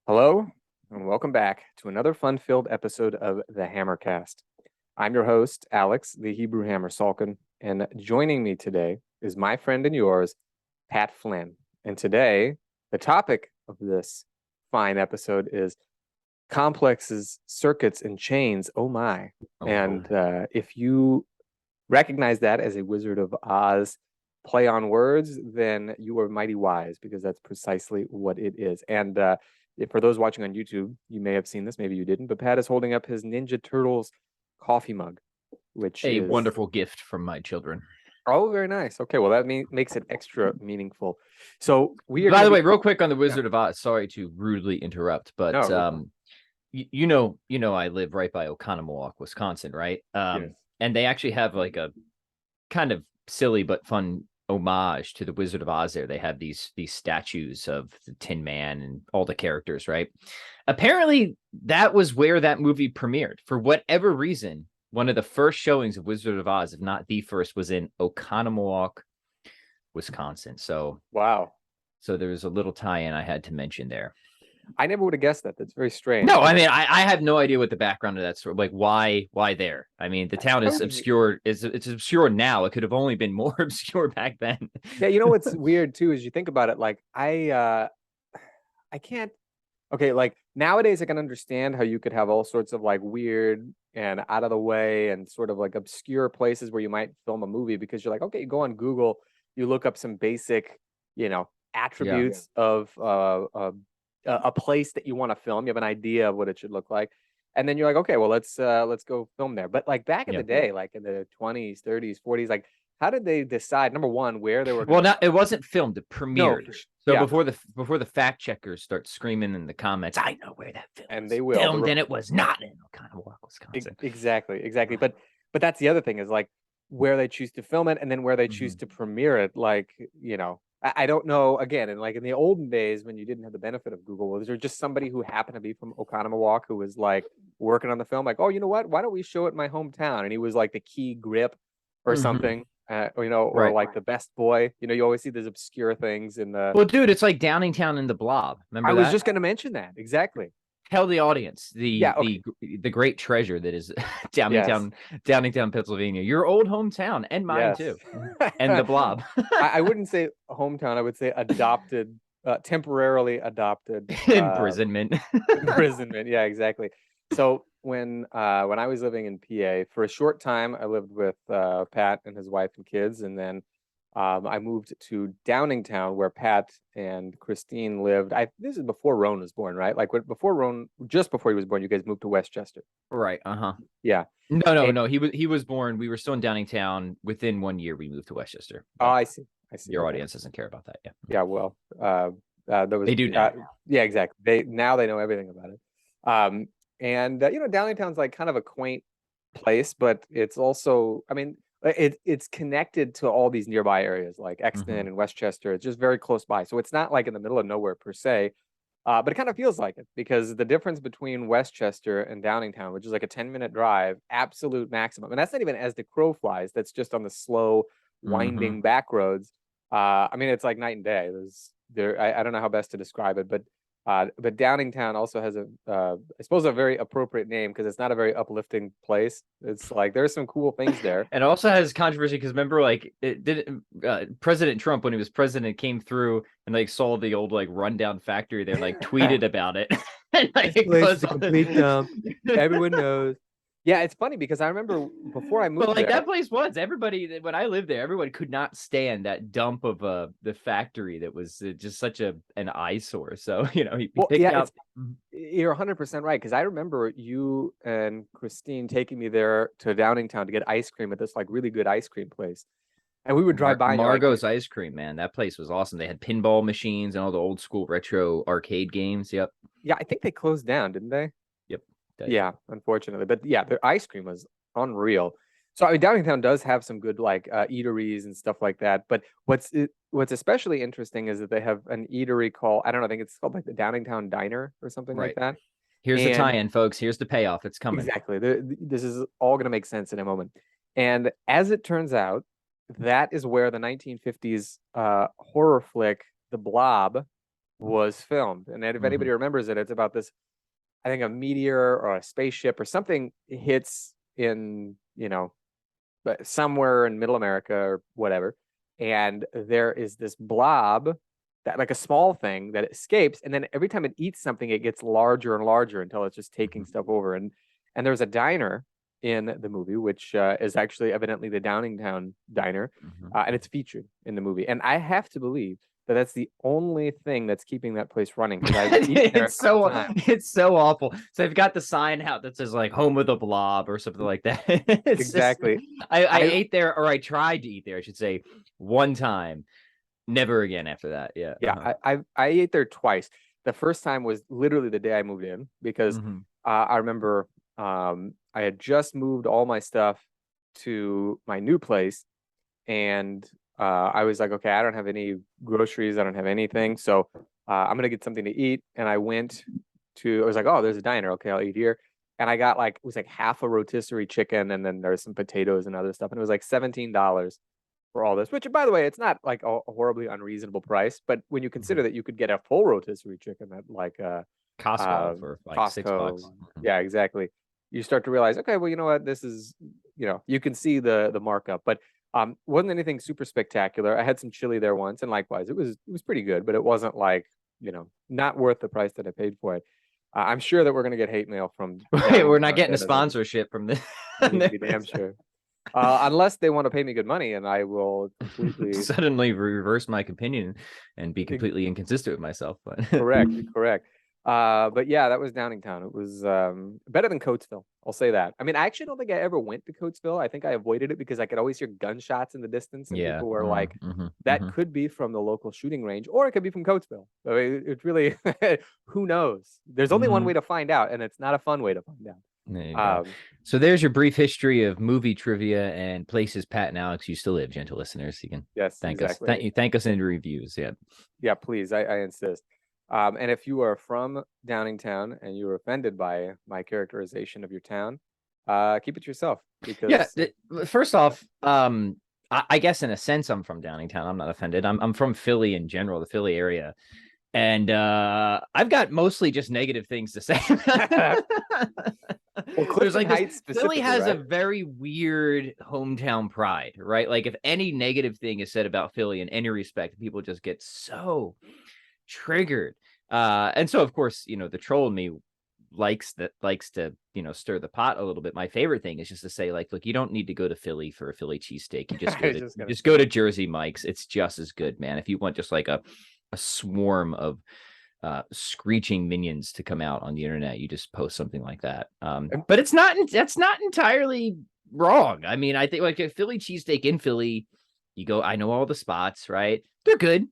Hello, and welcome back to another fun-filled episode of the Hammercast. I'm your host, Alex, the Hebrew Hammer Salkin, and joining me today is my friend and yours, Pat Flynn. And today, the topic of this fine episode is complexes, circuits, and chains. Oh my. And if you recognize that as a Wizard of Oz play on words, then you are mighty wise, because that's precisely what it is. And for those watching on YouTube, you may have seen this, maybe you didn't, but Pat is holding up his Ninja Turtles coffee mug, which a is wonderful gift from my children. Oh, very nice. Okay, well, that makes it extra meaningful. So we are By the way, real quick on the Wizard of Oz, sorry to rudely interrupt, but No. you know, I live right by Oconomowoc, Wisconsin, right? Yes. And they actually have like a kind of silly but fun homage to the Wizard of Oz there. They have these statues of the Tin Man and all the characters, right? Apparently, that was where that movie premiered. For whatever reason, one of the first showings of Wizard of Oz, if not the first, was in Oconomowoc, Wisconsin. So Wow. So there's a little tie-in I had to mention there. I never would have guessed that. That's very strange. No, I mean, I have no idea what the background of that sort of like why there. I mean, the town is obscure. It's obscure now. It could have only been more obscure back then. Yeah, you know what's weird too is you think about it. Like I can't. Okay, like nowadays I can understand how you could have all sorts of like weird and out of the way and sort of like obscure places where you might film a movie, because you're like, okay, you go on Google, you look up some basic, attributes of a place that you want to film. You have an idea of what it should look like, and then you're like, okay, well, let's go film there. But like back in the day, like in the 20s, 30s, 40s, like how did they decide, number one, where they were Well, not it wasn't filmed, it premiered. No, so yeah. before the fact checkers start screaming in the comments, I know where that film And was they will. filmed, and it was not in Oconomowoc, Wisconsin. Exactly. But that's the other thing, is like where they choose to film it and then where they choose to premiere it. Like, I don't know, again, and like in the olden days when you didn't have the benefit of Google, was there just somebody who happened to be from Oconomowoc who was like working on the film, like, oh, you know what, why don't we show it in my hometown? And he was like the key grip or something. Or like the best boy. You always see those obscure things in the. Well, dude, it's like Downingtown and the Blob. Remember I that? was just going to mention that. Exactly. Tell the audience the great treasure that is Downingtown, Pennsylvania, your old hometown, and mine too, and the Blob. I wouldn't say hometown. I would say adopted, temporarily adopted imprisonment. Imprisonment. Yeah, exactly. So when I was living in PA for a short time, I lived with Pat and his wife and kids, and then I moved to Downingtown, where Pat and Christine lived. This is before Roan was born, right? Like before Roan, just before he was born, you guys moved to Westchester. Right. Yeah. No. He was born. We were still in Downingtown. Within 1 year, we moved to Westchester. Oh, I see. Your audience doesn't care about that. Yeah. Yeah. Well, they do now. Yeah, exactly. They know everything about it. And Downingtown's like kind of a quaint place, but it's also, I mean, it's connected to all these nearby areas like Exton and Westchester. It's just very close by. So it's not like in the middle of nowhere per se, but it kind of feels like it, because the difference between Westchester and Downingtown, which is like a 10-minute drive, absolute maximum. And that's not even as the crow flies. That's just on the slow, winding back roads. I mean, it's like night and day. I don't know how best to describe it, but Downingtown also has I suppose a very appropriate name, because it's not a very uplifting place. It's like there's some cool things there. And it also has controversy because remember, like President Trump, when he was president, came through and like saw the old like rundown factory there, like tweeted about it. And, like, this place is a complete dump. Everyone knows. Yeah, it's funny because I remember before I moved but like there, that place was, everybody, when I lived there, everyone could not stand that dump of the factory that was just such an eyesore. So he picked out. You're 100% right, because I remember you and Christine taking me there to Downingtown to get ice cream at this like really good ice cream place, and we would drive by Margot's Ice Cream, man. That place was awesome. They had pinball machines and all the old school retro arcade games. Yep. Yeah, I think they closed down, didn't they? Yep. Yeah, unfortunately. But yeah, their ice cream was unreal. So I mean, Downingtown does have some good like eateries and stuff like that. But what's especially interesting is that they have an eatery called, I don't know, I think it's called like the Downingtown Diner or something like that. Here's the tie-in, folks. Here's the payoff. It's coming. Exactly. This is all going to make sense in a moment. And as it turns out, that is where the 1950s horror flick, The Blob, was filmed. And if anybody remembers it, it's about this, I think a meteor or a spaceship or something hits in, but somewhere in middle America or whatever. And there is this blob that, like a small thing that escapes. And then every time it eats something, it gets larger and larger until it's just taking stuff over. And there's a diner in the movie, which is actually evidently the Downingtown diner. And it's featured in the movie. And I have to believe that that's the only thing that's keeping that place running. It's so awful. So they've got the sign out that says like "Home of the Blob" or something like that. Exactly. I ate there, or I tried to eat there, I should say, one time. Never again after that. Yeah. Yeah. I ate there twice. The first time was literally the day I moved in because I remember I had just moved all my stuff to my new place, and I was like, okay, I don't have any groceries. I don't have anything. So I'm going to get something to eat. And I was like, oh, there's a diner. Okay, I'll eat here. And I got it was like half a rotisserie chicken. And then there's some potatoes and other stuff. And it was like $17 for all this, which, by the way, it's not like a horribly unreasonable price. But when you consider that you could get a full rotisserie chicken at like Costco for like $6. Yeah, exactly. You start to realize, okay, well, you know what? This is, you can see the markup. But wasn't anything super spectacular. I had some chili there once, and likewise, it was pretty good, but it wasn't like, not worth the price that I paid for it. I'm sure that we're gonna get hate mail from. Right, we're not getting a sponsorship from this. Damn sure. Unless they want to pay me good money, and I will completely suddenly reverse my opinion and be completely inconsistent with myself. But correct. But yeah, that was Downingtown. It was better than Coatesville. I'll say that. I mean, I actually don't think I ever went to Coatesville. I think I avoided it because I could always hear gunshots in the distance, and people were like, that could be from the local shooting range, or it could be from Coatesville. So it's really, who knows? There's only one way to find out, and it's not a fun way to find out. So there's your brief history of movie trivia and places Pat and Alex used to live, gentle listeners. You can thank us. Thank us in the reviews. Yeah, please. I insist. And if you are from Downingtown and you were offended by my characterization of your town, keep it to yourself. Because first off, I guess in a sense I'm from Downingtown. I'm not offended. I'm from Philly in general, the Philly area. And I've got mostly just negative things to say. Well, there's like Philly has a very weird hometown pride, right? Like if any negative thing is said about Philly in any respect, people just get so triggered. And so of course, the troll in me likes to, stir the pot a little bit. My favorite thing is just to say, like, look, you don't need to go to Philly for a Philly cheesesteak. You just go to Jersey Mike's. It's just as good, man. If you want just like a swarm of screeching minions to come out on the internet, you just post something like that. But that's not entirely wrong. I mean, I think like a Philly cheesesteak in Philly, you go, I know all the spots, right? They're good.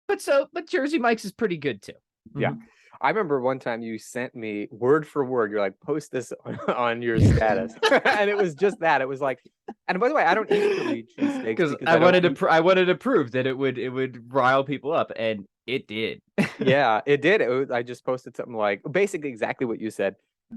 But Jersey Mike's is pretty good too. Yeah. I remember one time you sent me word for word. You're like, post this on your status, and it was just that. It was like, and by the way, I don't eat Philly cheesesteaks because I wanted to prove that it would rile people up, and it did. Yeah, it did. I just posted something like basically exactly what you said,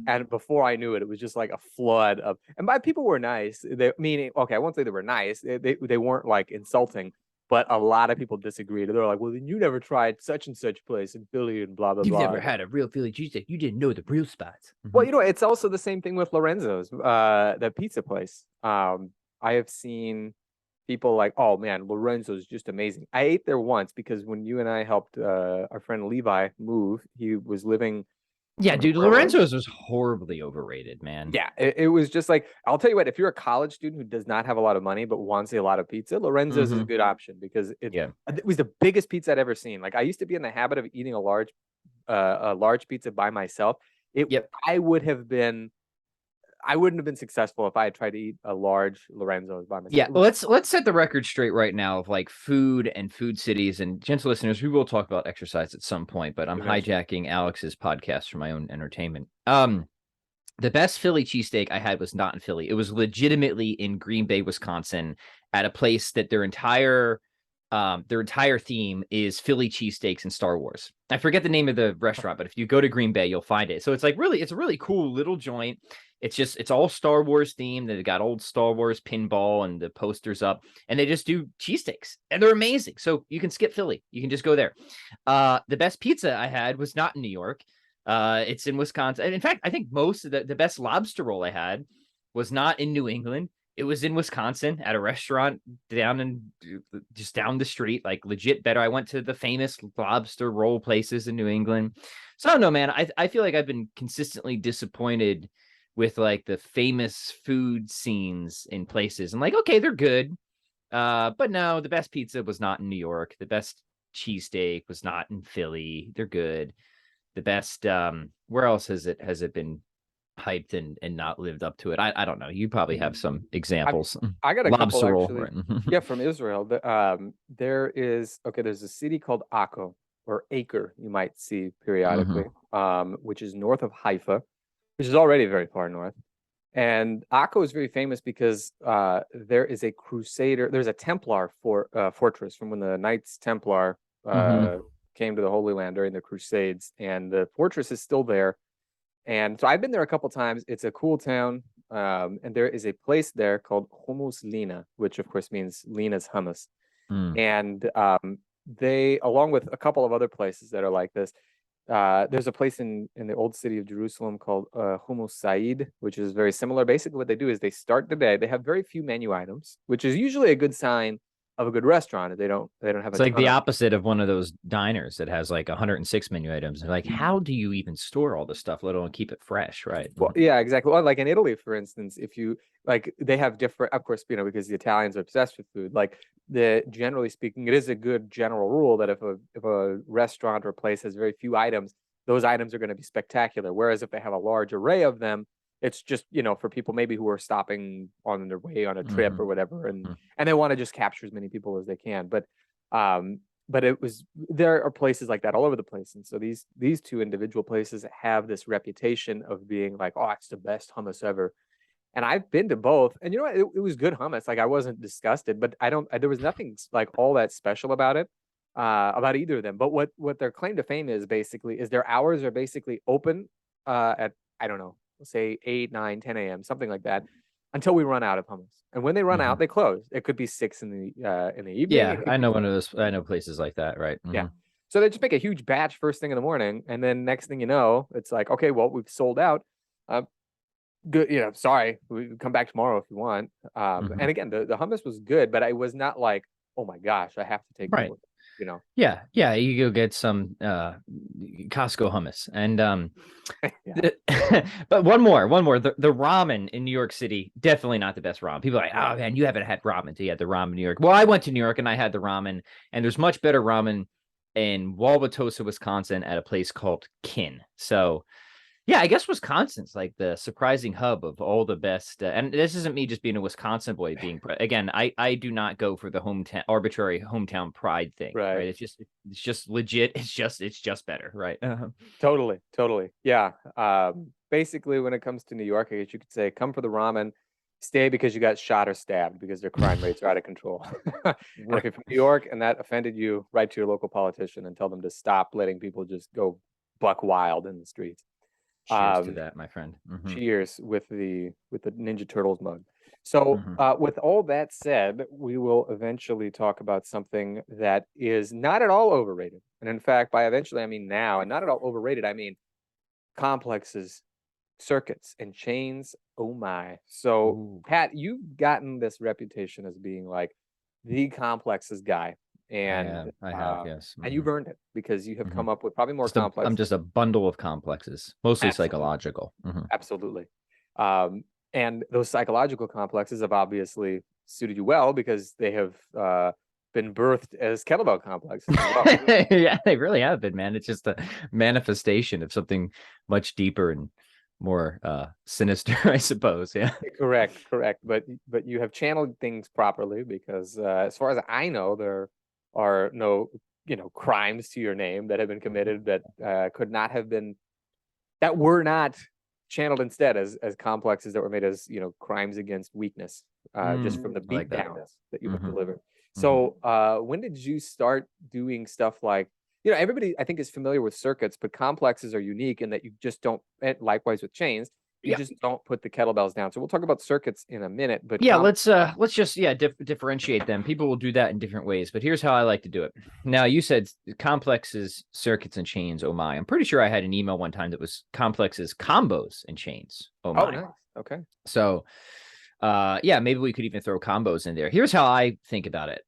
and before I knew it, it was just like a flood of. And by people were nice. Meaning, okay, I won't say they were nice. They weren't like insulting. But a lot of people disagreed. They're like, well, then you never tried such and such place in Philly and blah, blah, blah. You've never had a real Philly cheesesteak. You didn't know the real spots. Well, it's also the same thing with Lorenzo's, the pizza place. I have seen people like, oh, man, Lorenzo's is just amazing. I ate there once because when you and I helped our friend Levi move, he was living. Yeah, dude, Lorenzo's was horribly overrated, man. Yeah, it was just like, I'll tell you what, if you're a college student who does not have a lot of money but wants a lot of pizza, Lorenzo's is a good option because it was the biggest pizza I'd ever seen. Like I used to be in the habit of eating a large pizza by myself. I wouldn't have been successful if I had tried to eat a large Lorenzo's by myself. Yeah, well, let's set the record straight right now of like food and food cities. And gentle listeners, we will talk about exercise at some point, but I'm hijacking Alex's podcast for my own entertainment. The best Philly cheesesteak I had was not in Philly. It was legitimately in Green Bay, Wisconsin, at a place that their entire theme is Philly cheesesteaks and Star Wars. I forget the name of the restaurant, but if you go to Green Bay, you'll find it. So it's like it's a really cool little joint. It's all Star Wars themed. They've got old Star Wars pinball and the posters up, and they just do cheesesteaks, and they're amazing. So you can skip Philly. You can just go there. The best pizza I had was not in New York. It's in Wisconsin. And in fact, I think most of the best lobster roll I had was not in New England. It was in Wisconsin at a restaurant just down the street, like legit better. I went to the famous lobster roll places in New England. So I don't know, man. I feel like I've been consistently disappointed with like the famous food scenes in places. I'm like, okay, they're good. But no, the best pizza was not in New York. The best cheesesteak was not in Philly. They're good. The best, where else has it been hyped and not lived up to it? I don't know. You probably have some examples. I got a couple Lobster roll, actually. right? Yeah, from Israel. There's a city called Akko or Acre, you might see periodically, which is north of Haifa, which is already very far north. And Akko is very famous because there is a crusader, there's a Templar fortress from when the Knights Templar came to the Holy Land during the Crusades, and the fortress is still there. And so I've been there a couple times. It's a cool town, and there is a place there called Hummus Lina, which of course means Lina's hummus. And they, along with a couple of other places that are like this, there's a place in the old city of Jerusalem called Hummus Said, which is very similar. Basically, what they do is they start the day. They have very few menu items, which is usually a good sign of a good restaurant. They don't have It's like the opposite of one of those diners that has like 106 menu items. They're like, how do you even store all this stuff, let alone keep it fresh, right? Well, yeah, exactly. Well, like in Italy, for instance, if you like, they have different, of course, because the Italians are obsessed with food. Like generally speaking, it is a good general rule that if a restaurant or place has very few items, those items are going to be spectacular. Whereas if they have a large array of them, it's just, for people maybe who are stopping on their way on a trip or whatever, and they want to just capture as many people as they can. But there are places like that all over the place, and so these two individual places have this reputation of being like, oh, it's the best hummus ever. And I've been to both, and it was good hummus. Like I wasn't disgusted, but there was nothing like all that special about it, about either of them. But what their claim to fame is basically is their hours are basically open at, I don't know, let's say 8, 9, 10 a.m., something like that, until we run out of hummus. And when they run out, they close. It could be 6 in the evening. Yeah, I know one of those. I know places like that, right? Yeah. So they just make a huge batch first thing in the morning, and then next thing you know, it's like, okay, well, we've sold out. Good, sorry, we come back tomorrow if you want. And again, the hummus was good, but I was not like, oh my gosh, I have to take right. Yeah, you go get some Costco hummus, and but one more, the ramen in New York City, definitely not the best ramen. People are like, oh man, you haven't had ramen until you had the ramen in New York. Well, I went to New York and I had the ramen, and there's much better ramen in Wauwatosa, Wisconsin, at a place called Kin. So yeah, I guess Wisconsin's like the surprising hub of all the best. And this isn't me just being a Wisconsin boy again, I do not go for the arbitrary hometown pride thing. Right. It's just legit. It's just better. Right. Totally. Yeah. Basically, when it comes to New York, I guess you could say, come for the ramen, stay because you got shot or stabbed because their crime rates are out of control. If you're from New York and that offended you, write to your local politician and tell them to stop letting people just go buck wild in the streets. Cheers to that, my friend. Cheers with the Ninja Turtles mug. So with all that said, we will eventually talk about something that is not at all overrated. And in fact, by eventually, I mean now, and not at all overrated, I mean complexes, circuits, and chains. Oh my. So Pat, you've gotten this reputation as being like the complexes guy. And I have, yes. And you've earned it because you have come up with probably more complex. I'm just a bundle of complexes, mostly psychological. Absolutely. And those psychological complexes have obviously suited you well because they have been birthed as kettlebell complexes as well. Yeah, they really have been, man. It's just a manifestation of something much deeper and more sinister, I suppose. Yeah. Correct. But you have channeled things properly because as far as I know, there are no crimes to your name that have been committed that could not have been, that were not channeled instead as complexes that were made as crimes against weakness, just from the beat downs that you have delivered. So when did you start doing stuff like, everybody I think is familiar with circuits, but complexes are unique in that you just don't, likewise with chains, you just don't put the kettlebells down. So we'll talk about circuits in a minute, but Yeah, let's just differentiate them. People will do that in different ways, but here's how I like to do it. Now, you said complexes, circuits, and chains. Oh my! I'm pretty sure I had an email one time that was complexes, combos, and chains. Oh my! nice. Okay. So, yeah, maybe we could even throw combos in there. Here's how I think about it.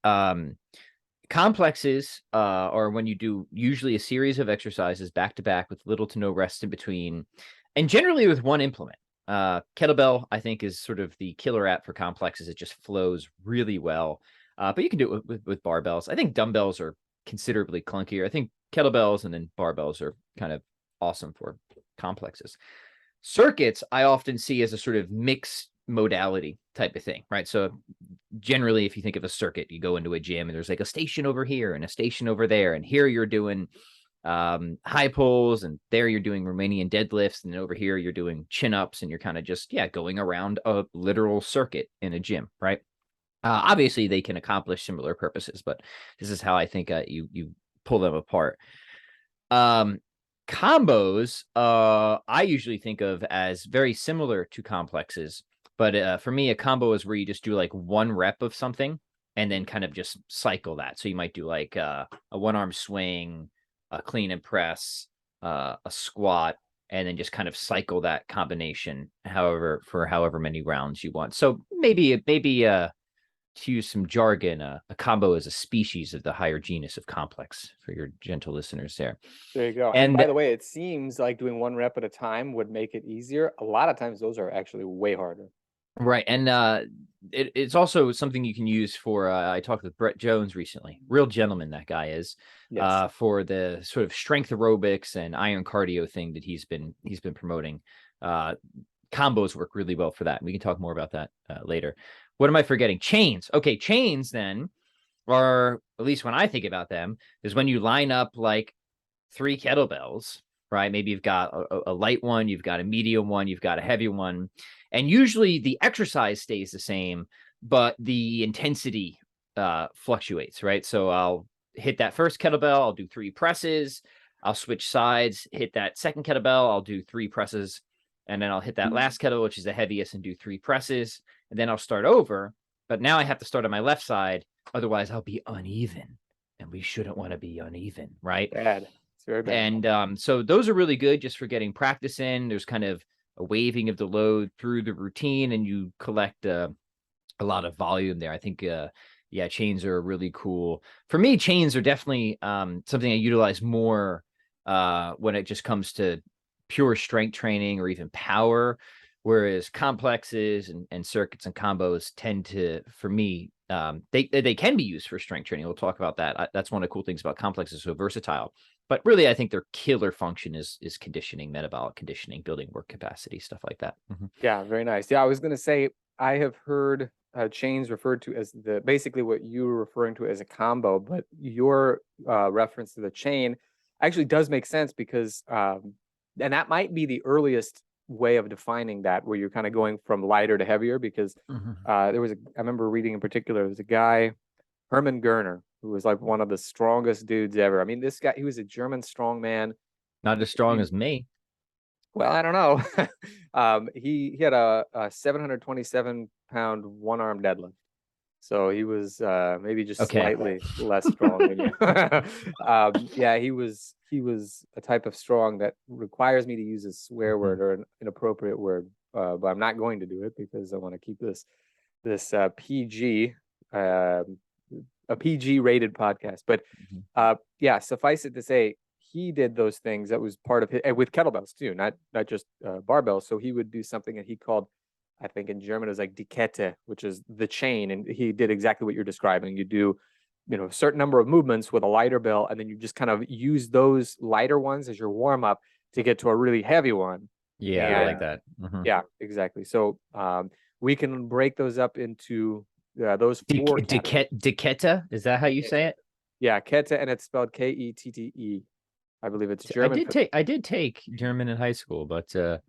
Complexes are when you do usually a series of exercises back to back with little to no rest in between, and generally with one implement. Kettlebell, I think, is sort of the killer app for complexes. It just flows really well. But you can do it with barbells. I think dumbbells are considerably clunkier. I think kettlebells and then barbells are kind of awesome for complexes. Circuits, I often see as a sort of mixed modality type of thing, right? So generally, if you think of a circuit, you go into a gym and there's like a station over here and a station over there. And here you're doing high pulls, and there you're doing Romanian deadlifts, and over here you're doing chin ups, and you're kind of just going around a literal circuit in a gym, right? Obviously they can accomplish similar purposes, but this is how I think you pull them apart. Combos I usually think of as very similar to complexes, but for me a combo is where you just do like one rep of something and then kind of just cycle that. So you might do like a one arm swing, a clean and press, a squat, and then just kind of cycle that combination for however many rounds you want. So maybe to use some jargon, a combo is a species of the higher genus of complex, for your gentle listeners there. There you go. And by the way, it seems like doing one rep at a time would make it easier. A lot of times those are actually way harder. Right. And it's also something you can use for, I talked with Brett Jones recently, real gentleman that guy is, Yes. for the sort of strength aerobics and iron cardio thing that he's been promoting. Combos work really well for that. We can talk more about that later. What am I forgetting? Chains. Okay, chains then are, at least when I think about them, is when you line up like 3 kettlebells, right? Maybe you've got a light one, you've got a medium one, you've got a heavy one. And usually the exercise stays the same, but the intensity fluctuates, right? So I'll hit that first kettlebell, I'll do 3 presses, I'll switch sides, hit that second kettlebell, I'll do 3 presses, and then I'll hit that last kettlebell, which is the heaviest, and do 3 presses, and then I'll start over. But now I have to start on my left side, otherwise I'll be uneven, and we shouldn't want to be uneven, right? Bad. It's very bad. And so those are really good just for getting practice in. There's kind of a waving of the load through the routine, and you collect a lot of volume there. I think, chains are really cool. For me, chains are definitely something I utilize more when it just comes to pure strength training or even power, whereas complexes and circuits and combos tend to, for me, they can be used for strength training. We'll talk about that. That's one of the cool things about complexes, so versatile. But really, I think their killer function is conditioning, metabolic conditioning, building work capacity, stuff like that. Mm-hmm. Yeah, very nice. Yeah, I was going to say, I have heard chains referred to as basically what you were referring to as a combo, but your reference to the chain actually does make sense because, and that might be the earliest way of defining that, where you're kind of going from lighter to heavier, because I remember reading in particular, there was a guy, Hermann Gerner, who was like one of the strongest dudes ever. I mean, this guy, he was a German strongman. Not as strong as me. Well, I don't know. He had a 727-pound one-arm deadlift. So he was maybe just slightly less strong than you. Yeah, he was a type of strong that requires me to use a swear word or an inappropriate word, but I'm not going to do it because I want to keep this PG, a PG rated podcast. But yeah, suffice it to say, he did those things. That was part of it with kettlebells too, not just barbells. So he would do something that he called, I think in German it was like die Kette, which is the chain. And he did exactly what you're describing. You do, a certain number of movements with a lighter bell, and then you just kind of use those lighter ones as your warm up to get to a really heavy one. Yeah, I like that. Yeah, exactly. So we can break those up into those 4 Die Kette, is that how you say it? Yeah, Kette, and it's spelled Kette. I believe it's German. I did take German in high school, but a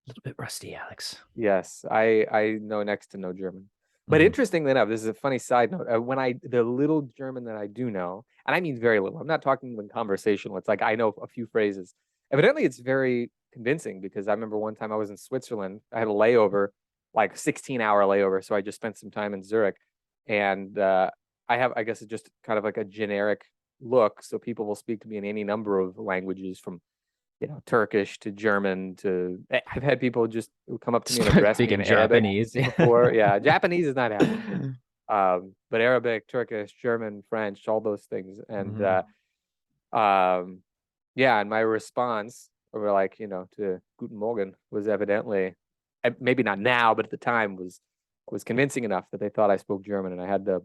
little bit rusty, Alex. Yes, I know next to no German. But interestingly enough, this is a funny side note. The little German that I do know, and I mean very little, I'm not talking in conversational. It's like I know a few phrases. evidently it's very convincing, because I remember one time I was in Switzerland. I had a layover, like 16-hour layover. So I just spent some time in Zurich, and I guess it's just kind of like a generic look. So people will speak to me in any number of languages, from Turkish to German to I've had people just come up to me and Start address me in speaking Arabic Japanese. before. Yeah, Japanese is not happening. But Arabic, Turkish, German, French, all those things. And yeah, and my response over, like, to Guten Morgen was evidently, maybe not now, but at the time was convincing enough that they thought I spoke German, and I had to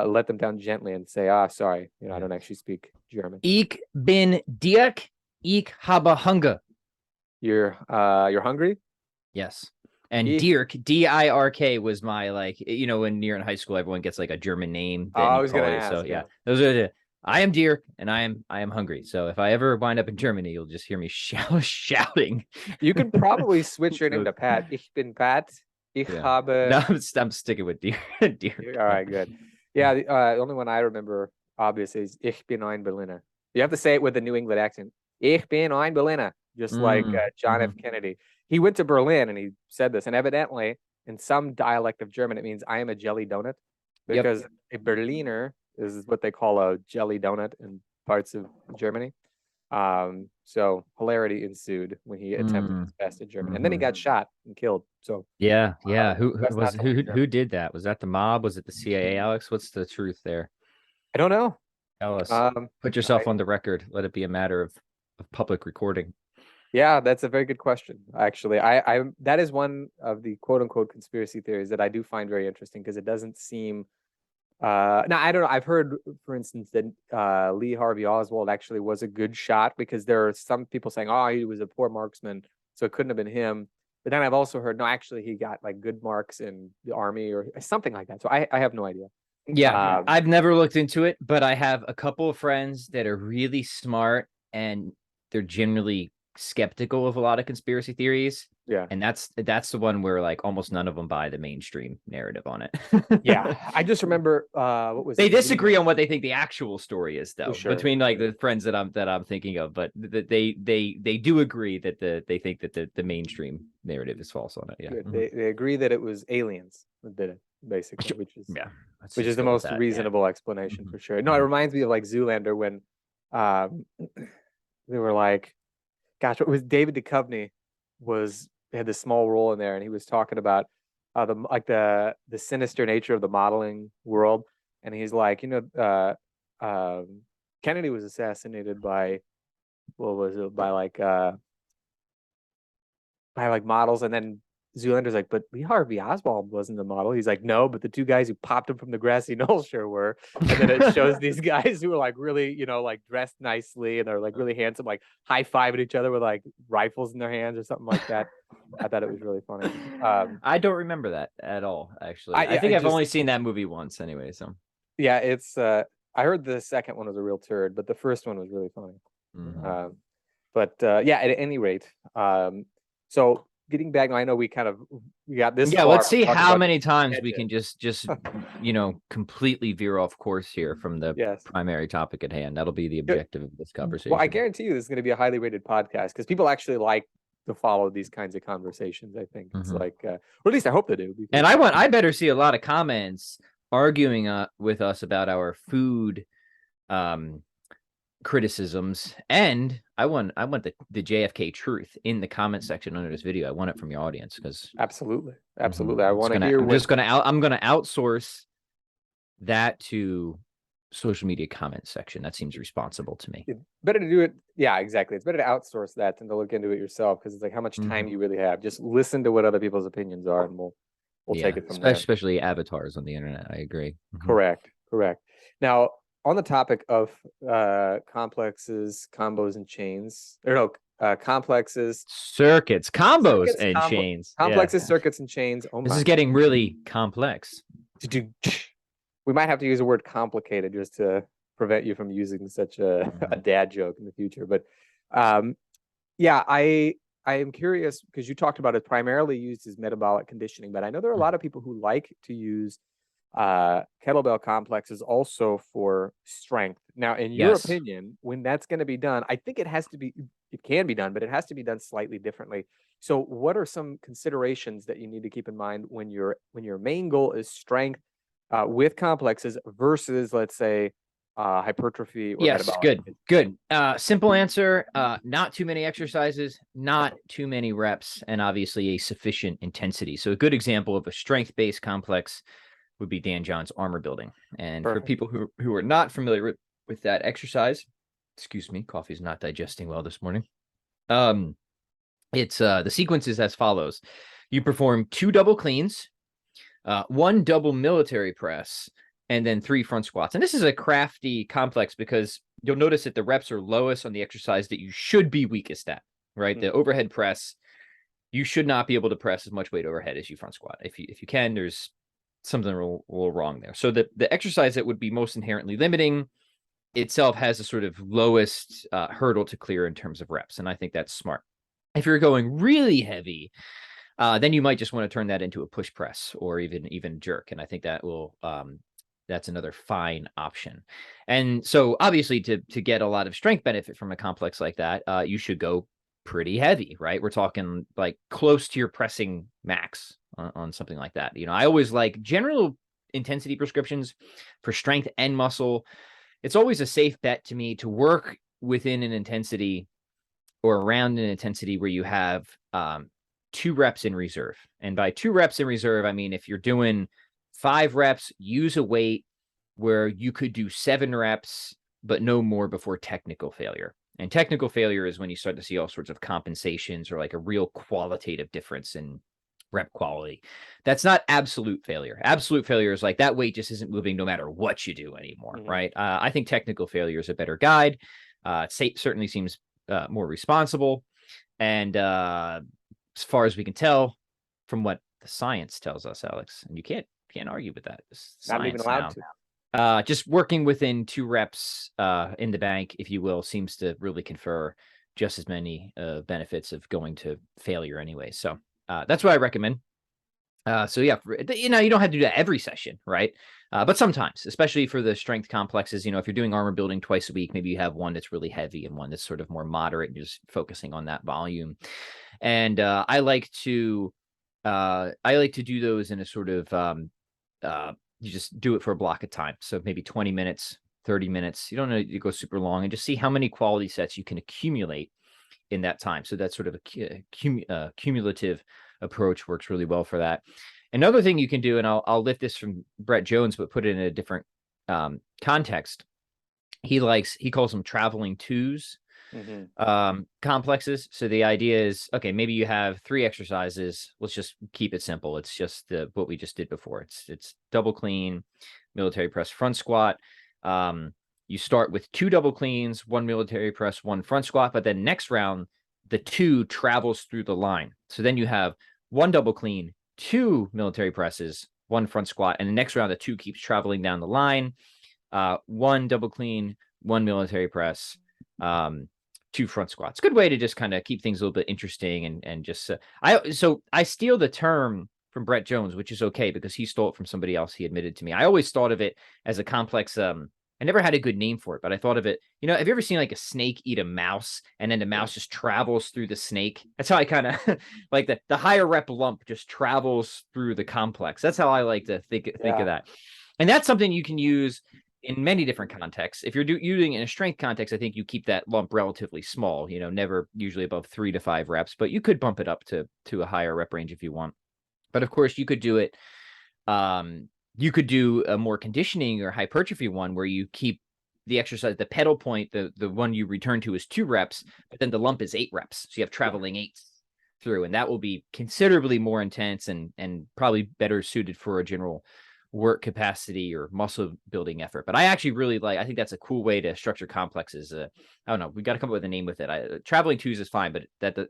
let them down gently and say, sorry, I don't actually speak German. Ich bin Dirk, ich habe Hunger. You're hungry? Yes. And Dirk, D-I-R-K, was my, like, when you're in high school, everyone gets like a German name. I was gonna ask. So yeah, those are the. I am Dirk, and I am hungry. So if I ever wind up in Germany, you'll just hear me shouting. You could probably switch your name to Pat. Ich bin Pat. Ich habe. No, I'm sticking with Dirk. All right, good. Yeah, the only one I remember obviously is Ich bin ein Berliner. You have to say it with a New England accent. Ich bin ein Berliner, just like John F. Kennedy. He went to Berlin and he said this, and evidently in some dialect of German it means I am a jelly donut, because a Berliner is what they call a jelly donut in parts of Germany. So hilarity ensued when he attempted his best at German, and then he got shot and killed. So yeah. Who did that? Was that the mob? Was it the CIA, Alex? What's the truth there? I don't know. Tell us. Put yourself on the record. Let it be a matter of public recording. Yeah, that's a very good question. Actually, I that is one of the quote unquote conspiracy theories that I do find very interesting, because it doesn't seem. Now I don't know. I've heard, for instance, that Lee Harvey Oswald actually was a good shot, because there are some people saying, "Oh, he was a poor marksman, so it couldn't have been him." But then I've also heard, no, actually, he got like good marks in the army or something like that. So I have no idea. Yeah, I've never looked into it, but I have a couple of friends that are really smart, and they're generally skeptical of a lot of conspiracy theories. Yeah. And that's the one where like almost none of them buy the mainstream narrative on it. Yeah. I just remember what was they disagree on what they think the actual story is, though, between like the friends that I'm thinking of, but they do agree that they think that the mainstream narrative is false on it. Yeah. They agree that it was aliens that did it, basically, which is which is the most reasonable explanation for sure. No, it reminds me of like Zoolander, when they were like, gosh, what was David Duchovny had this small role in there, and he was talking about the sinister nature of the modeling world, and he's like, Kennedy was assassinated by models, and then Zoolander's like, but Lee Harvey Oswald wasn't a model. He's like, no, but the two guys who popped him from the grassy knoll sure were. And then it shows these guys who are like really, like dressed nicely, and they're like really handsome, like high-fiving each other with like rifles in their hands or something like that. I thought it was really funny. I don't remember that at all, actually. I think I've only seen that movie once anyway. So yeah, it's I heard the second one was a real turd, but the first one was really funny. But yeah, at any rate, so getting back, I know we got this. Yeah, let's see how many times we can just completely veer off course here from the primary topic at hand. That'll be the objective of this conversation. Well, I guarantee you this is going to be a highly rated podcast, because people actually like to follow these kinds of conversations. I think it's like, or at least I hope they do. And I better see a lot of comments arguing with us about our food criticisms, and I want the JFK truth in the comment section under this video. I want it from your audience, because absolutely. I want to hear. I'm gonna outsource that to social media comment section. That seems responsible to me. It's better to do it. Yeah, exactly. It's better to outsource that than to look into it yourself, because it's like, how much time you really have. Just listen to what other people's opinions are, and we'll take it from there. Especially avatars on the internet. I agree. Correct. Now, on the topic of complexes, combos, and chains, complexes, circuits, combos, and chains. Complexes, circuits, and chains. Oh my. This is getting really complex. We might have to use the word complicated just to prevent you from using such a dad joke in the future. But yeah, I am curious, because you talked about it primarily used as metabolic conditioning, but I know there are a lot of people who like to use kettlebell complexes also for strength. Now, in your opinion, when that's going to be done, I think it has to be it can be done, but it has to be done slightly differently. So what are some considerations that you need to keep in mind when your main goal is strength with complexes versus, let's say, hypertrophy or Yes, metabolic? good. Simple answer, not too many exercises, not too many reps, and obviously a sufficient intensity. So a good example of a strength-based complex would be Dan John's armor building. And Perfect. for people who are not familiar with that exercise, excuse me, coffee's not digesting well this morning. It's the sequence is as follows. You perform 2 double cleans, 1 double military press, and then 3 front squats. And this is a crafty complex because you'll notice that the reps are lowest on the exercise that you should be weakest at, right? The overhead press, you should not be able to press as much weight overhead as you front squat. If you can, there's something a little wrong there. So the exercise that would be most inherently limiting itself has a sort of lowest hurdle to clear in terms of reps. And I think that's smart. If you're going really heavy, then you might just want to turn that into a push press or even jerk. And I think that will that's another fine option. And so obviously to get a lot of strength benefit from a complex like that, you should go pretty heavy, right? We're talking like close to your pressing max on something like that. You know, I always like general intensity prescriptions for strength and muscle. It's always a safe bet to me to work within an intensity or around an intensity where you have 2 reps in reserve. And by 2 reps in reserve, I mean, if you're doing 5 reps, use a weight where you could do 7 reps, but no more before technical failure. And technical failure is when you start to see all sorts of compensations or like a real qualitative difference in rep quality. That's not absolute failure. Absolute failure is like that weight just isn't moving no matter what you do anymore, right? I think technical failure is a better guide. Certainly seems more responsible. And as far as we can tell from what the science tells us, Alex, and you can't argue with that. Not even allowed to. Just working within 2 reps in the bank, if you will, seems to really confer just as many benefits of going to failure anyway. So that's what I recommend. So yeah, you know, you don't have to do that every session, right? But sometimes, especially for the strength complexes, you know, if you're doing armor building twice a week, maybe you have one that's really heavy and one that's sort of more moderate and just focusing on that volume. And I like to do those in a sort of you just do it for a block of time. So maybe 20 minutes, 30 minutes. You don't need to go super long and just see how many quality sets you can accumulate in that time. So that's sort of a cumulative approach works really well for that. Another thing you can do, and I'll lift this from Brett Jones, but put it in a different context. He calls them traveling twos complexes. So the idea is, okay, maybe you have 3 exercises. Let's just keep it simple. It's just what we just did before. It's double clean, military press, front squat. You start with 2 double cleans, 1 military press, 1 front squat, but then next round, the 2 travels through the line. So then you have 1 double clean, 2 military presses, 1 front squat, and the next round, the 2 keeps traveling down the line. 1 double clean, 1 military press, 2 front squats. Good way to just kind of keep things a little bit interesting and just I steal the term from Brett Jones, which is okay because he stole it from somebody else. He admitted to me. I always thought of it as a complex. I never had a good name for it, but I thought of it, you know, have you ever seen like a snake eat a mouse and then the mouse just travels through the snake? That's how I kind of like the higher rep lump just travels through the complex. That's how I like to think of that. And that's something you can use in many different contexts. If you're using in a strength context, I think you keep that lump relatively small, you know, never usually above 3 to 5 reps, but you could bump it up to a higher rep range if you want. But of course you could do it. You could do a more conditioning or hypertrophy one where you keep the exercise, the pedal point, the one you return to is 2 reps, but then the lump is 8 reps. So you have traveling 8 through, and that will be considerably more intense and probably better suited for a general work capacity or muscle building effort. But I actually really I think that's a cool way to structure complexes. I don't know. We got to come up with a name with it. Traveling twos is fine, but how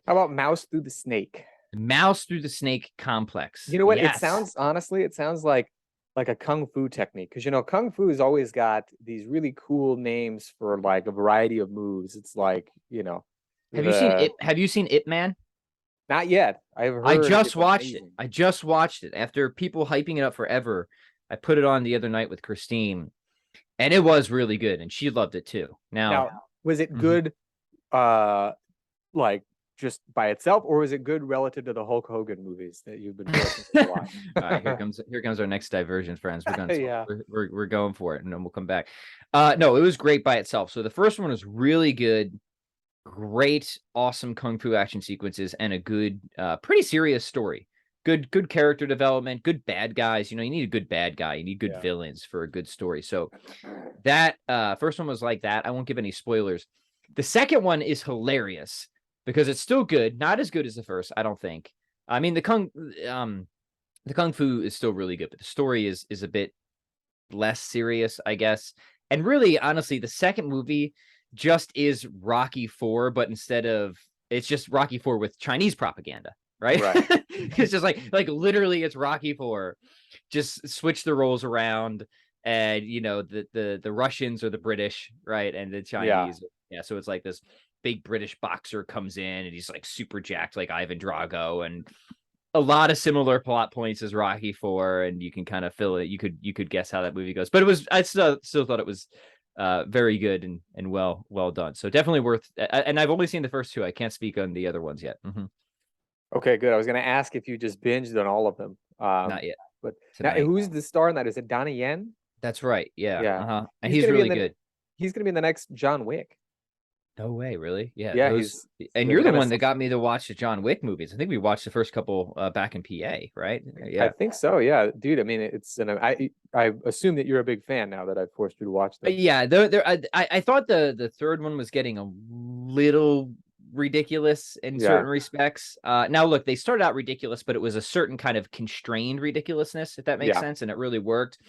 about mouse through the snake? Mouse through the snake complex. You know what? Yes. It sounds like a kung fu technique, because you know kung fu has always got these really cool names for like a variety of moves. It's like, you know, have you seen it? Have you seen Ip Man? Not yet. I've heard. I just watched it. I just watched it after people hyping it up forever. I put it on the other night with Christine, and it was really good, and she loved it too. Now was it good like just by itself, or is it good relative to the Hulk Hogan movies that you've been forcing me to watch? All right, here comes our next diversion, friends. We're gonna Yeah. we're going for it, and then we'll come back. No, it was great by itself. So the first one was really good, great, awesome kung fu action sequences, and a good, pretty serious story. Good character development, good bad guys. You know, you need a good bad guy, you need good Yeah. villains for a good story. So that first one was like that. I won't give any spoilers. The second one is hilarious because it's still good, not as good as the first, I don't think. I mean, the kung fu is still really good, but the story is a bit less serious, I guess. And really, honestly, the second movie just is Rocky 4, but instead of it's just Rocky 4 with Chinese propaganda, right? Right. It's just like literally it's Rocky 4. Just switch the roles around, and you know, the Russians are the British, right? And the Yeah. Chinese. Yeah, so it's like this big British boxer comes in and he's like super jacked like Ivan Drago, and a lot of similar plot points as Rocky 4, and you can kind of fill it. You could guess how that movie goes, but it was I still thought it was very good and well done. So definitely worth. And I've only seen the first two. I can't speak on the other ones yet. Okay, good. I was gonna ask if you just binged on all of them. Not yet. But now Tonight. who's the star in that? Is it Donnie Yen? That's right. Yeah. Yeah. And he's gonna be in really the good. he's gonna be in the next John Wick. No way, really? Yeah, Yeah, those. And they're you're the gonna one that got me to watch the John Wick movies. I think we watched the first couple back in PA, right? I Yeah. think so, yeah. Dude, I mean it's and I assume that you're a big fan now that I've forced you to watch them. Yeah, I thought the third one was getting a little ridiculous in Yeah. certain respects. Now look, they started out ridiculous, but it was a certain kind of constrained ridiculousness, if that makes Yeah. sense, and it really worked.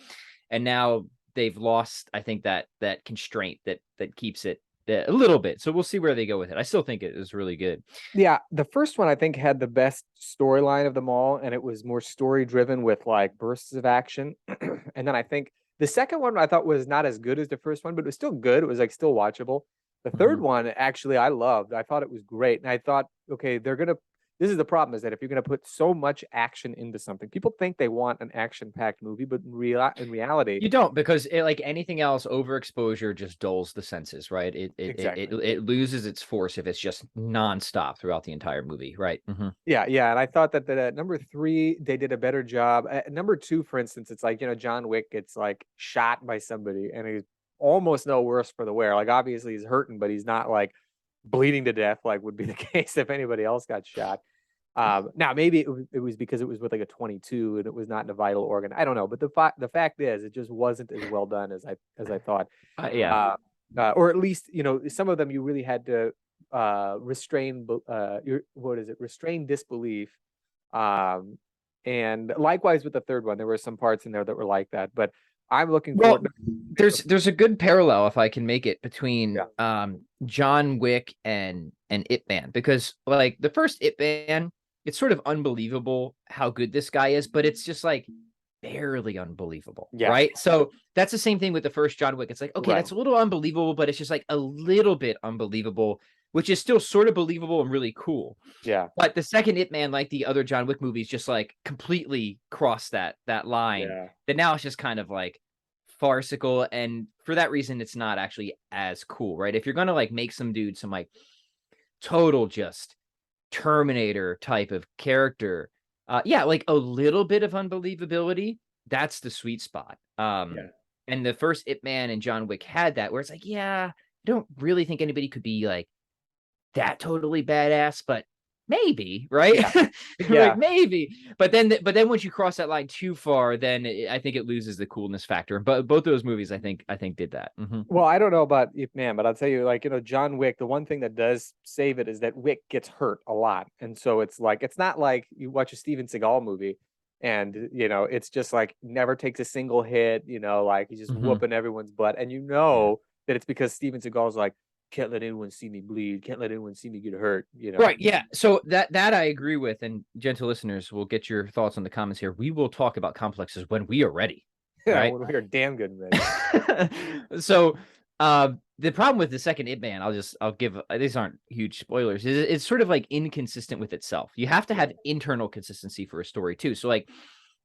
And now they've lost, I think, that constraint that keeps it a little bit. So we'll see where they go with it. I still think it is really good. Yeah, the first one I think had the best storyline of them all, and it was more story driven with like bursts of action. And then I think the second one I thought was not as good as the first one, but it was still good. It was like still watchable. The third Mhm. one actually I loved. I thought it was great. And I thought, okay, they're gonna this is the problem is that if you're gonna put so much action into something, people think they want an action-packed movie, but in reality, You don't, because like anything else, overexposure just dulls the senses, right? exactly. It loses its force if it's just nonstop throughout the entire movie, right? Yeah, yeah, and I thought that at number 3, they did a better job. At number 2, for instance, it's like, John Wick gets, like, shot by somebody, and he's almost no worse for the wear. Like, obviously, he's hurting, but he's not, like, bleeding to death like would be the case if anybody else got shot. Now, maybe it was because it was with, like, a 22 and it was not in a vital organ. I don't know, but the fact is, it just wasn't as well done as I thought. Yeah. Or at least, some of them you really had to restrain disbelief. And likewise with the third one, there were some parts in there that were like that, but I'm looking Well, forward there's a good parallel, if I can make it, between Yeah. John Wick and Ip Man, because like the first Ip Man, it's sort of unbelievable how good this guy is, but it's just like barely unbelievable, Yeah, right? So that's the same thing with the first John Wick. It's like, okay, right. that's a little unbelievable, but it's just like a little bit unbelievable, which is still sort of believable and really cool. Yeah, But the second Ip Man, like the other John Wick movies, just like completely crossed that line. yeah, That now it's just kind of like farcical, and for that reason, it's not actually as cool, right? If you're gonna like make some dude some like total just Terminator type of character, yeah, like a little bit of unbelievability, that's the sweet spot. yeah. And the first Ip Man and John Wick had that, where it's like, yeah, I don't really think anybody could be like that totally badass, but maybe, right? Yeah, Like yeah. maybe. But then once you cross that line too far, then I think it loses the coolness factor. But both those movies, I think did that. Well, I don't know about Ip Man, but I'll tell you, like, John Wick, the one thing that does save it is that Wick gets hurt a lot. And so it's like, it's not like you watch a Steven Seagal movie and, it's just like never takes a single hit, like he's just Mhm. whooping everyone's butt. And Yeah. that it's because Steven Seagal's like, can't let anyone see me bleed, can't let anyone see me get hurt. Right. Yeah. So that I agree with. And gentle listeners, will get your thoughts in the comments here. We will talk about complexes when we are ready. Yeah, Right. when we are damn good ready. So the problem with the second Ip Man, I'll give, these aren't huge spoilers, is it's sort of like inconsistent with itself. You have to have internal consistency for a story too. So like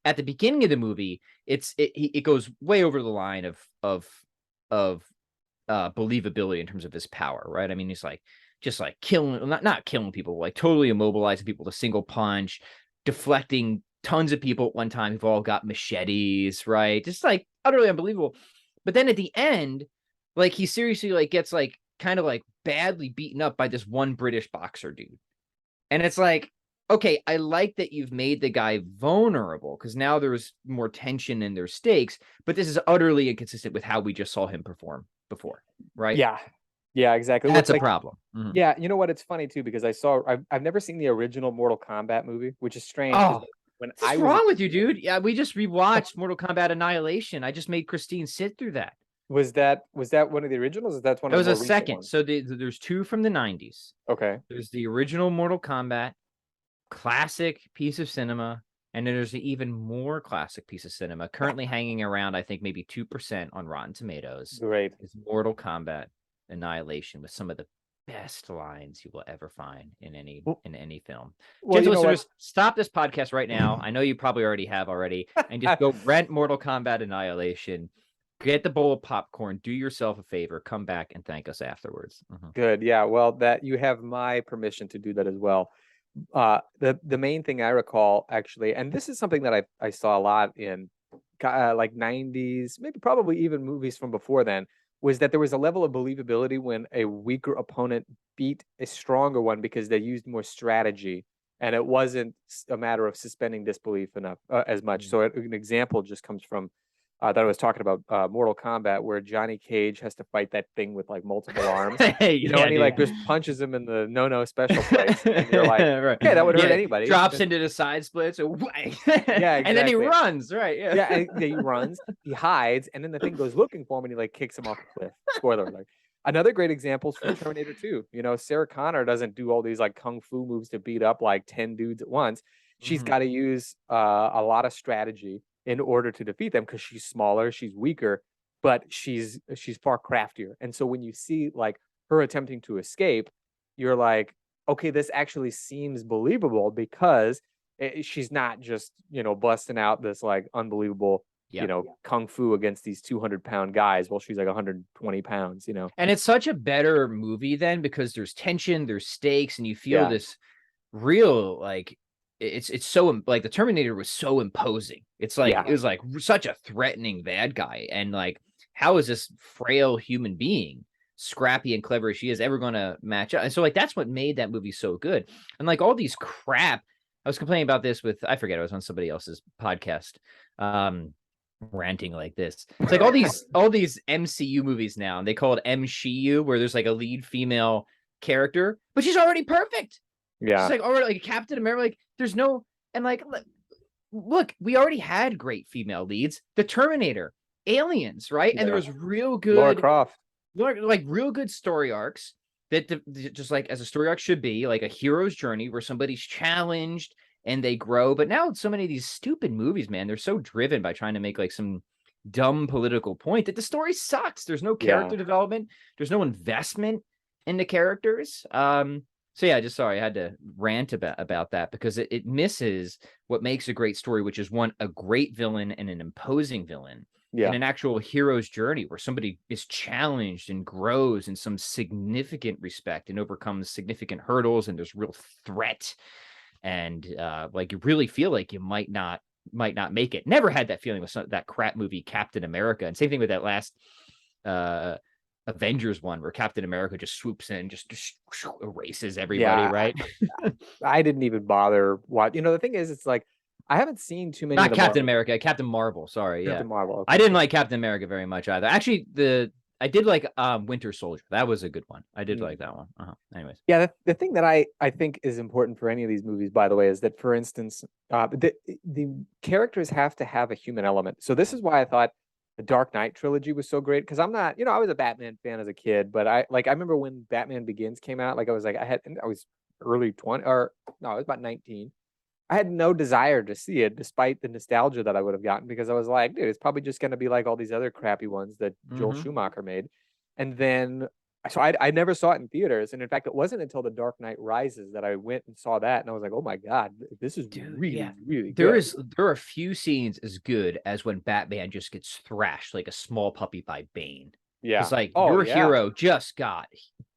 at the beginning of the movie, it goes way over the line of believability in terms of his power, right? I mean, he's like just like killing, not killing people, like totally immobilizing people with a single punch, deflecting tons of people at one time who've all got machetes, right? Just like utterly unbelievable. But then at the end, like he seriously like gets like kind of like badly beaten up by this one British boxer dude. And it's like, okay, I like that you've made the guy vulnerable because now there's more tension and there's stakes, but this is utterly inconsistent with how we just saw him perform before, right? Yeah. Yeah, exactly. That's a Like, problem. yeah, you know what? It's funny too because I've never seen the original Mortal Kombat movie, which is strange because Oh, when what's I was a wrong with you, kid, dude? Yeah, we just rewatched Mortal Kombat Annihilation. I just made Christine sit through that. was that one of the originals? Or that's one That of the was more a recent second. ones? So there's two from the 90s. Okay, There's the original Mortal Kombat, classic piece of cinema, and then there's an even more classic piece of cinema currently hanging around, I think maybe 2% on Rotten Tomatoes. great. Is Mortal Kombat Annihilation with some of the best lines you will ever find in any film. Well, you Gentle know what? listeners, stop this podcast right now. I know you probably already have already, and just go rent Mortal Kombat Annihilation. Get the bowl of popcorn. Do yourself a favor. Come back and thank us afterwards. Good. Yeah. Well, that you have my permission to do that as well. The main thing I recall actually, and this is something that I saw a lot in like 90s, maybe probably even movies from before then, was that there was a level of believability when a weaker opponent beat a stronger one because they used more strategy, and it wasn't a matter of suspending disbelief enough as much. So an example just comes from that I was talking about Mortal Kombat, where Johnny Cage has to fight that thing with like multiple arms, Yeah, and he like dude. just punches him in the no special place, and you're like, Right. okay, that would hurt Yeah, anybody. drops into the side splits, Yeah, and then he exactly. runs, right? Yeah. Yeah, and he runs, he hides, and then the thing goes looking for him, and he like kicks him off a cliff. Spoiler alert. Another great example is from Terminator 2. Sarah Connor doesn't do all these like kung fu moves to beat up like 10 dudes at once. She's got to use a lot of strategy in order to defeat them because she's smaller, she's weaker, but she's far craftier. And so when you see like her attempting to escape, you're like, okay, this actually seems believable because she's not just busting out this like unbelievable kung fu against these 200-pound guys while she's like 120 pounds. And it's such a better movie then because there's tension, there's stakes, and you feel Yeah. this real like it's so like the Terminator was so imposing. It's like Yeah. it was like such a threatening bad guy, and like how is this frail human being, scrappy and clever as she is, ever going to match up? And so like that's what made that movie so good. And like all these crap, I was complaining about this with, I forget, I was on somebody else's podcast, ranting like this. It's like all these MCU movies now, and they call it MCU, where there's like a lead female character, but she's already perfect. Yeah. She's like already like Captain America. Like there's no, and like look, we already had great female leads. The Terminator, Aliens, right? And there was real good Lara Croft, like real good story arcs that just like as a story arc should be, like a hero's journey where somebody's challenged and they grow. But now so many of these stupid movies, man, they're so driven by trying to make like some dumb political point that the story sucks. There's no character development. There's no investment in the characters. So yeah, just sorry, I had to rant about that because it misses what makes a great story, which is one, a great villain and an imposing villain. Yeah. And an actual hero's journey where somebody is challenged and grows in some significant respect and overcomes significant hurdles, and there's real threat. And like you really feel like you might not make it. Never had that feeling with that crap movie Captain America. And same thing with that last Avengers one where Captain America just swoops in, just erases everybody, right? I didn't even bother watching. The thing is, it's like I haven't seen too many. Not Captain America, Captain Marvel. Sorry, Captain Marvel. Okay. I didn't like Captain America very much either. Actually, I did like Winter Soldier. That was a good one. I did like that one. Anyways, yeah, the thing that I think is important for any of these movies, by the way, is that, for instance, the characters have to have a human element. So this is why I thought the Dark Knight trilogy was so great, because I'm not, I was a Batman fan as a kid, but I remember when Batman Begins came out, like I was early 20, or no, I was about 19. I had no desire to see it, despite the nostalgia that I would have gotten, because I was like, dude, it's probably just going to be like all these other crappy ones that Joel Schumacher made. And then, so I never saw it in theaters. And in fact, it wasn't until The Dark Knight Rises that I went and saw that. And I was like, oh my God, this is really good. There are few scenes as good as when Batman just gets thrashed like a small puppy by Bane. Yeah. It's like your hero just got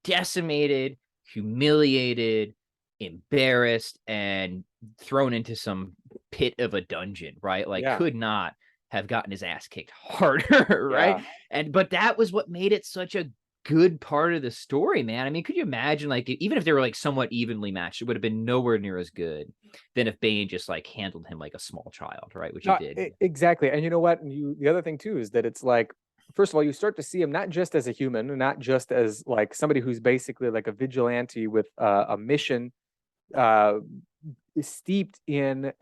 decimated. humiliated, embarrassed, and thrown into some pit of a dungeon, right? Like, Yeah. could not have gotten his ass kicked harder, right? Yeah. But that was what made it such a good part of the story, man. I mean, could you imagine, like, even if they were like somewhat evenly matched, it would have been nowhere near as good than if Bane just like handled him like a small child, right? Which he No, did. exactly. And you know what? The other thing too is that it's like, first of all, you start to see him not just as a human, and not just as like somebody who's basically like a vigilante with a mission, uh, steeped in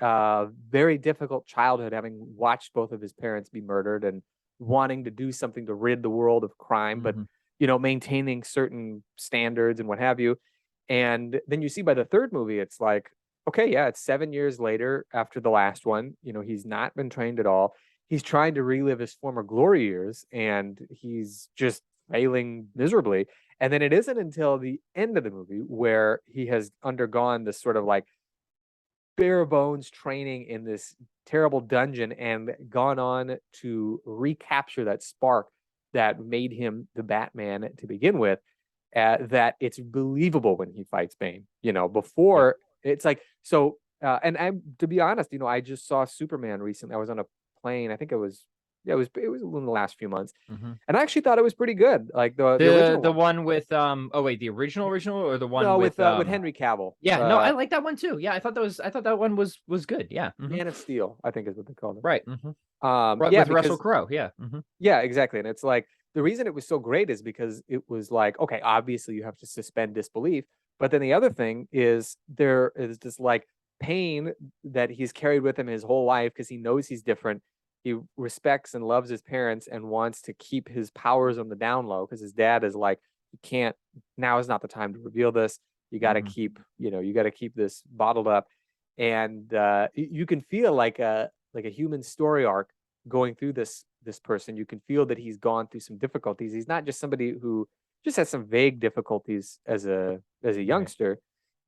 very difficult childhood, having watched both of his parents be murdered and wanting to do something to rid the world of crime, but Mhm. maintaining certain standards and what have you. And then you see by the third movie, it's like, okay, yeah, it's 7 years later after the last one. He's not been trained at all. He's trying to relive his former glory years, and he's just failing miserably. And then it isn't until the end of the movie where he has undergone this sort of like bare bones training in this terrible dungeon and gone on to recapture that spark that made him the Batman to begin with, that it's believable when he fights Bane. Yep. Before it's like so. And to be honest, I just saw Superman recently. I was on a plane. I think it was, yeah, it was in the last few months, Mhm. and I actually thought it was pretty good. Like the The original the one. one with oh wait, the original or the one No, with with Henry Cavill. yeah, no, I like that one too. Yeah, I thought that one was good. Yeah. Man of Steel, I think is what they called Right. it. Right, Yeah, with Russell because Crowe. Yeah. yeah, exactly. And it's like the reason it was so great is because it was like, okay, obviously you have to suspend disbelief. But then the other thing is there is this like pain that he's carried with him his whole life because he knows he's different. He respects and loves his parents and wants to keep his powers on the down low because his dad is like, you can't, now is not the time to reveal this. You got to Mhm. keep, you got to keep this bottled up. And you can feel like a human story arc going through this person. You can feel that he's gone through some difficulties. He's not just somebody who just has some vague difficulties as a Right. youngster,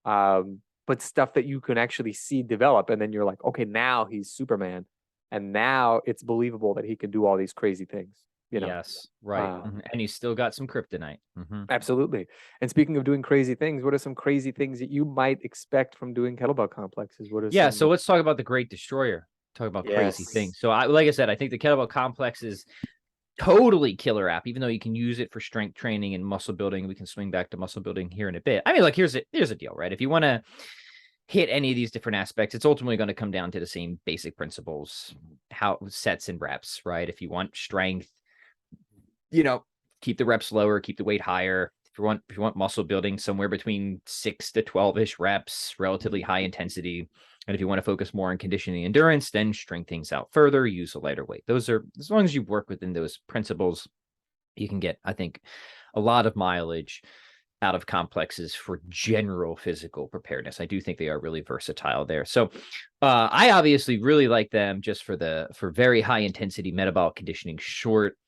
but stuff that you can actually see develop. And then you're like, okay, now he's Superman, and now it's believable that he can do all these crazy things. Yes. Right. Uh, And he's still got some kryptonite. Absolutely. And speaking of doing crazy things, what are some crazy things that you might expect from doing kettlebell complexes? What are Yeah, so some? let's talk about the Great Destroyer. Talk about crazy Yes. things. So like I said, I think the kettlebell complex is totally killer app, even though you can use it for strength training and muscle building. We can swing back to muscle building here in a bit. I mean, like here's a deal, right? If you want to hit any of these different aspects, it's ultimately going to come down to the same basic principles, how sets and reps, right? If you want strength, keep the reps lower, keep the weight higher. If you want muscle building, somewhere between 6 to 12-ish reps, relatively high intensity. And if you want to focus more on conditioning endurance, then strength things out further, use a lighter weight. Those are, as long as you work within those principles, you can get, I think, a lot of mileage out of complexes for general physical preparedness. I do think they are really versatile there. So I obviously really like them just for very high intensity metabolic conditioning, short,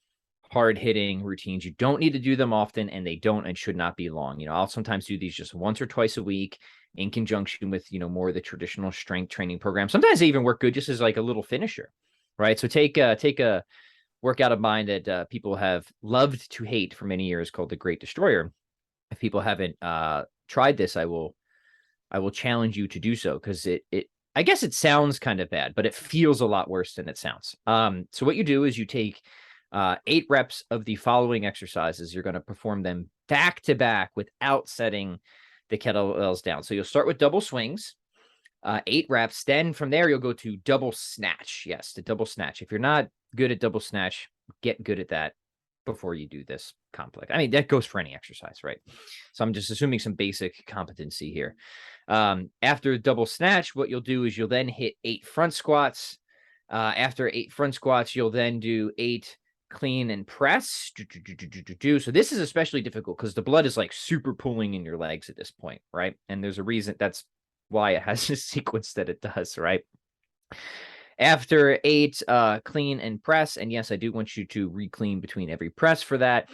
hard hitting routines. You don't need to do them often, and they don't and should not be long. I'll sometimes do these just once or twice a week in conjunction with, more of the traditional strength training program. Sometimes they even work good just as like a little finisher, right? So take a workout of mine that people have loved to hate for many years called the Great Destroyer. If people haven't tried this, I will challenge you to do so, because it I guess it sounds kind of bad, but it feels a lot worse than it sounds. So what you do is you take 8 reps of the following exercises. You're going to perform them back to back without setting the kettlebells down. So you'll start with double swings, 8 reps. Then from there, you'll go to double snatch. Yes, to double snatch. If you're not good at double snatch, get good at that before you do this complex. I mean, that goes for any exercise, right? So I'm just assuming some basic competency here. After double snatch, what you'll do is you'll then hit 8 front squats. After 8 front squats, you'll then do 8 clean and press. So this is especially difficult because the blood is like super pooling in your legs at this point, right? And there's a reason that's why it has this sequence that it does, right? After 8 clean and press, and yes, I do want you to re-clean between every press for that.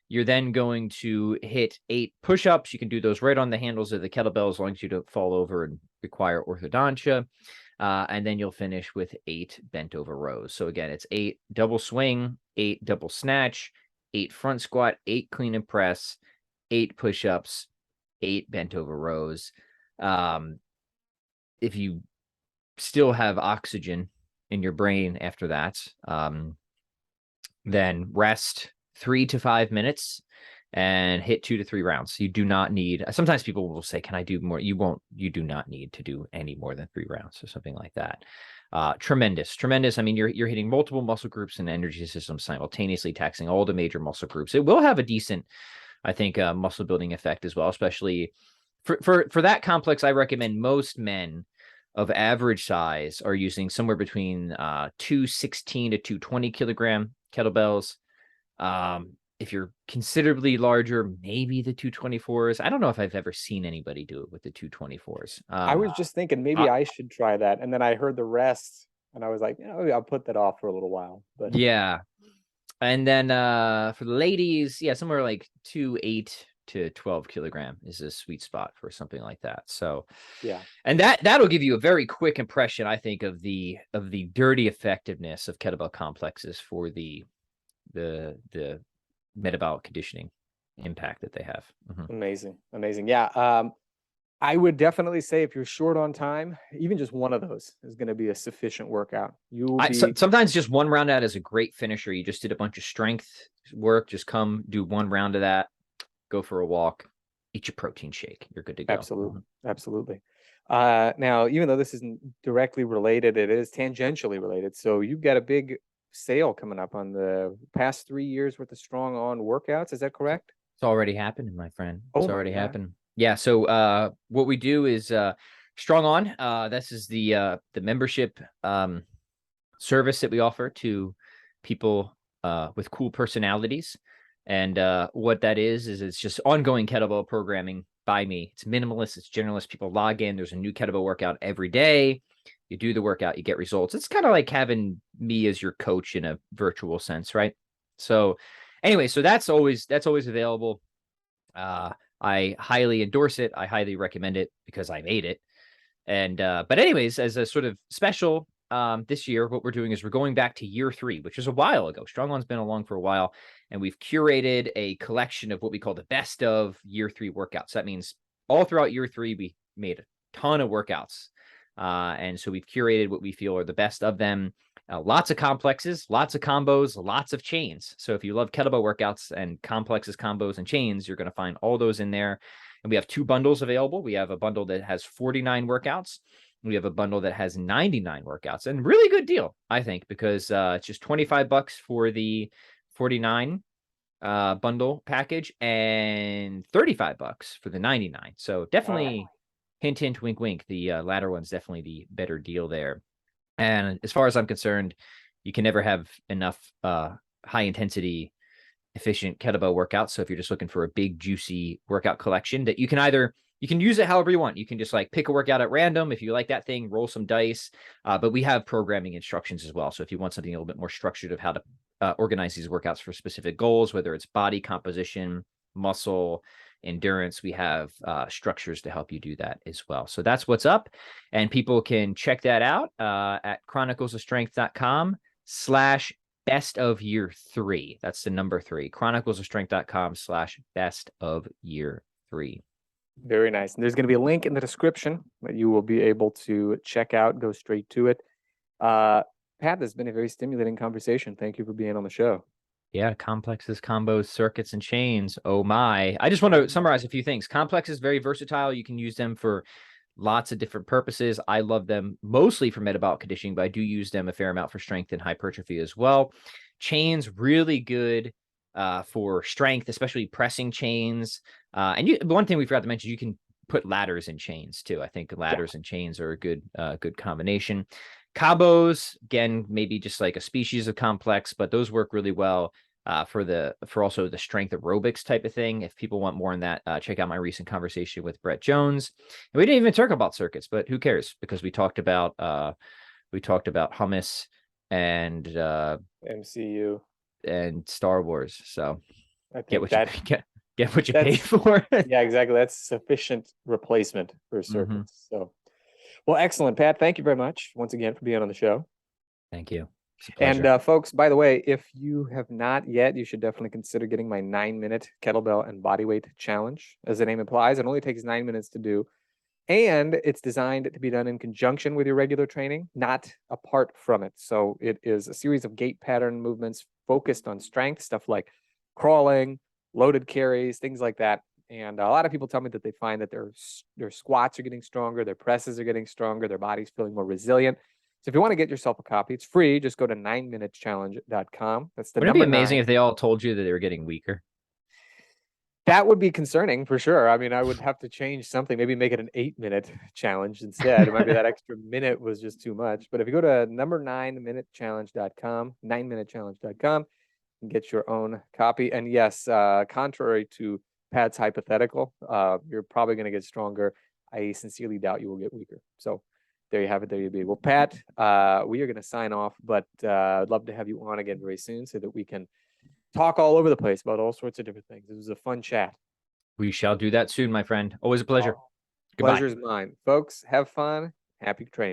You're then going to hit 8 push-ups. You can do those right on the handles of the kettlebell as long as you don't fall over and require orthodontia. And then you'll finish with 8 bent over rows. So again, it's 8 double swing, 8 double snatch, 8 front squat, 8 clean and press, 8 push-ups, 8 bent over rows. If you still have oxygen in your brain after that, then rest 3 to 5 minutes and hit 2 to 3 rounds. You do not need, sometimes people will say, can I do more? You do not need to do any more than 3 rounds or something like that. Tremendous. I mean, you're hitting multiple muscle groups and energy systems simultaneously, taxing all the major muscle groups. It will have a decent, I think, muscle building effect as well, especially for that complex. I recommend most men of average size are using somewhere between 216 to 220 kilogram kettlebells. If you're considerably larger, maybe the 224s. I don't know if I've ever seen anybody do it with the 224s. I was just thinking maybe I should try that. And then I heard the rest and I was like, maybe I'll put that off for a little while. But yeah. And then for the ladies, yeah, somewhere like 8 to 12 kilogram is a sweet spot for something like that. So yeah, and that'll give you a very quick impression, I think, of the dirty effectiveness of kettlebell complexes for the metabolic conditioning impact that they have. amazing. Yeah. I would definitely say if you're short on time, even just one of those is going to be a sufficient workout. Sometimes just one round out is a great finisher. You just did a bunch of strength work. Just come do one round of that, go for a walk, eat your protein shake. You're good to go. Absolutely. Now, even though this isn't directly related, it is tangentially related. So you've got a big sale coming up on the past 3 years worth of Strong On workouts. Is that correct? It's already happening, my friend. It's already happened. Yeah. So what we do is Strong On. This is the membership service that we offer to people with cool personalities. And what that is it's just ongoing kettlebell programming by me. It's minimalist, it's generalist. People log in. There's a new kettlebell workout every day. You do the workout, you get results. It's kind of like having me as your coach in a virtual sense, right? So anyway, so that's always available. I highly endorse it. I highly recommend it because I made it. And but anyways, as a sort of special this year, what we're doing is we're going back to year 3, which is a while ago. Strong On's been along for a while, and we've curated a collection of what we call the best of year 3 workouts. That means all throughout year 3, we made a ton of workouts. And so we've curated what we feel are the best of them. Lots of complexes, lots of combos, lots of chains. So if you love kettlebell workouts and complexes, combos, and chains, you're going to find all those in there. And we have 2 bundles available. We have a bundle that has 49 workouts. We have a bundle that has 99 workouts, and really good deal, I think, because it's just $25 for the 49 bundle package and $35 for the 99. So definitely hint, hint, wink, wink. The latter one's definitely the better deal there. And as far as I'm concerned, you can never have enough high intensity, efficient kettlebell workouts. So if you're just looking for a big, juicy workout collection that you can use it however you want. You can just like pick a workout at random. If you like that thing, roll some dice. But we have programming instructions as well. So if you want something a little bit more structured of how to organize these workouts for specific goals, whether it's body composition, muscle, endurance, we have structures to help you do that as well. So that's what's up. And people can check that out at chroniclesofstrength.com/best of year 3. That's the number 3. chroniclesofstrength.com/best of year 3. Very nice. And there's going to be a link in the description that you will be able to check out, go straight to it. Pat, this has been a very stimulating conversation. Thank you for being on the show. Yeah, complexes, combos, circuits, and chains. Oh my. I just want to summarize a few things. Complex is very versatile. You can use them for lots of different purposes. I love them mostly for metabolic conditioning, but I do use them a fair amount for strength and hypertrophy as well. Chains, really good for strength, especially pressing chains. And one thing we forgot to mention, you can put ladders in chains too. I think ladders and chains are a good combination. Combos, again, maybe just like a species of complex, but those work really well for also the strength aerobics type of thing. If people want more on that, check out my recent conversation with Brett Jones. And we didn't even talk about circuits, but who cares? Because we talked about hummus and MCU and Star Wars. So I think get what you pay for. Yeah, exactly. That's sufficient replacement for circuits. So, well, excellent, Pat. Thank you very much once again for being on the show. Thank you. It's a pleasure. And folks, by the way, if you have not yet, you should definitely consider getting my 9-minute kettlebell and bodyweight challenge. As the name implies, it only takes 9 minutes to do. And it's designed to be done in conjunction with your regular training, not apart from it. So it is a series of gait pattern movements focused on strength, stuff like crawling, loaded carries, things like that. And a lot of people tell me that they find that their squats are getting stronger, their presses are getting stronger, their body's feeling more resilient. So if you want to get yourself a copy, it's free. Just go to 9minutechallenge.com. That's the Wouldn't it be number amazing 9. if they all told you that they were getting weaker? That would be concerning for sure. I mean, I would have to change something, maybe make it an 8-minute challenge instead. Maybe that extra minute was just too much. But if you go to number 9minutechallenge.com, 9minutechallenge.com, and get your own copy. And yes, contrary to Pat's hypothetical, you're probably going to get stronger. I sincerely doubt you will get weaker. So there you have it. There you be. Well, Pat, we are going to sign off, but I'd love to have you on again very soon so that we can talk all over the place about all sorts of different things. It was a fun chat. We shall do that soon, my friend. Always a pleasure. Goodbye. Pleasure's mine. Folks, have fun. Happy training.